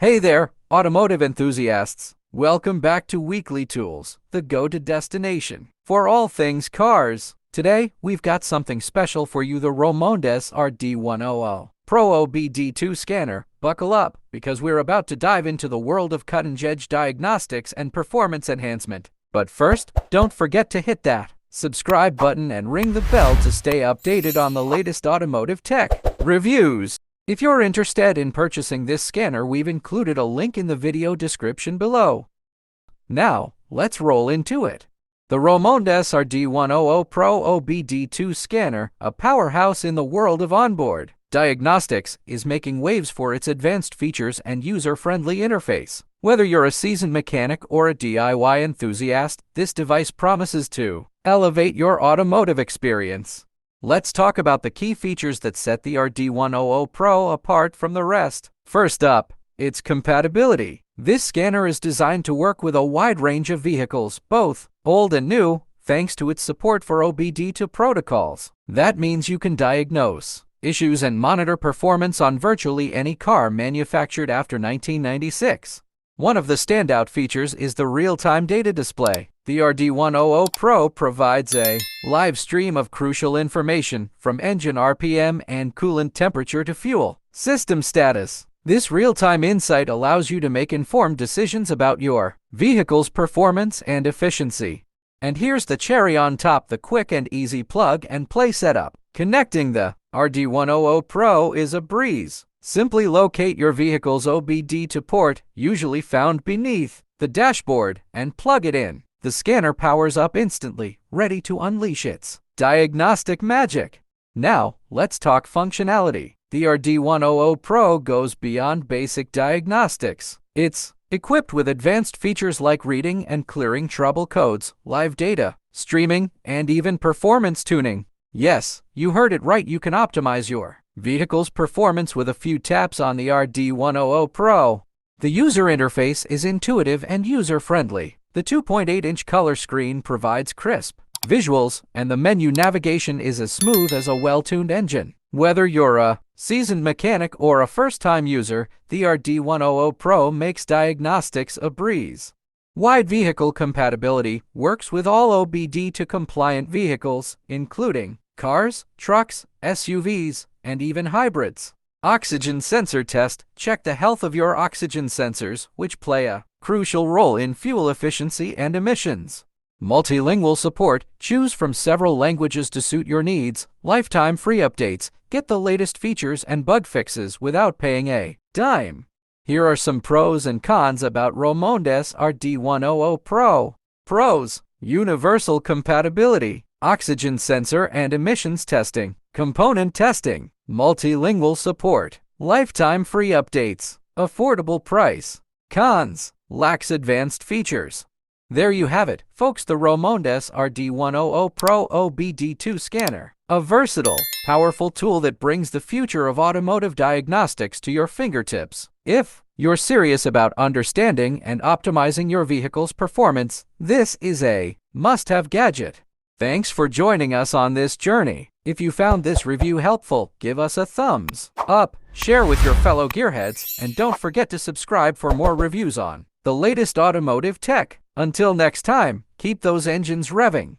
Hey there, automotive enthusiasts. Welcome back to WeeklyTools, the go-to destination for all things cars. Today, we've got something special for you, the Romondes RD100 PRO OBD-II scanner. Buckle up, because we're about to dive into the world of cutting-edge diagnostics and performance enhancement. But first, don't forget to hit that subscribe button and ring the bell to stay updated on the latest automotive tech reviews. If you're interested in purchasing this scanner, we've included a link in the video description below. Now, let's roll into it. The Romondes RD100 PRO OBD-II scanner, a powerhouse in the world of onboard diagnostics, is making waves for its advanced features and user-friendly interface. Whether you're a seasoned mechanic or a DIY enthusiast, this device promises to elevate your automotive experience. Let's talk about the key features that set the RD100 PRO apart from the rest. First up, its compatibility. This scanner is designed to work with a wide range of vehicles, both old and new, thanks to its support for OBD-II protocols. That means you can diagnose issues and monitor performance on virtually any car manufactured after 1996. One of the standout features is the real-time data display. The RD100 PRO provides a live stream of crucial information, from engine RPM and coolant temperature to fuel system status. This real-time insight allows you to make informed decisions about your vehicle's performance and efficiency. And here's the cherry on top, the quick and easy plug-and-play setup. Connecting the RD100 PRO is a breeze. Simply locate your vehicle's OBD-II port, usually found beneath the dashboard, and plug it in. The scanner powers up instantly, ready to unleash its diagnostic magic. Now, let's talk functionality. The RD100 PRO goes beyond basic diagnostics. It's equipped with advanced features like reading and clearing trouble codes, live data, streaming, and even performance tuning. Yes, you heard it right, you can optimize your vehicle's performance with a few taps on the RD100 PRO. The user interface is intuitive and user-friendly. The 2.8-inch color screen provides crisp visuals, and the menu navigation is as smooth as a well-tuned engine. Whether you're a seasoned mechanic or a first-time user, the RD100 PRO makes diagnostics a breeze. Wide vehicle compatibility works with all OBD-II compliant vehicles, including cars, trucks, SUVs, and even hybrids. Oxygen sensor test. Check the health of your oxygen sensors, which play a crucial role in fuel efficiency and emissions. Multilingual support. Choose from several languages to suit your needs. Lifetime free updates. Get the latest features and bug fixes without paying a dime. Here are some pros and cons about Romondes RD100 PRO. Pros: universal compatibility, oxygen sensor and emissions testing, component testing, multilingual support, lifetime free updates, affordable price. Cons: lacks advanced features. There you have it, folks, the Romondes RD100 PRO OBD-II scanner. A versatile, powerful tool that brings the future of automotive diagnostics to your fingertips. If you're serious about understanding and optimizing your vehicle's performance, this is a must-have gadget. Thanks for joining us on this journey. If you found this review helpful, give us a thumbs up, share with your fellow gearheads, and don't forget to subscribe for more reviews on the latest automotive tech. Until next time, keep those engines revving.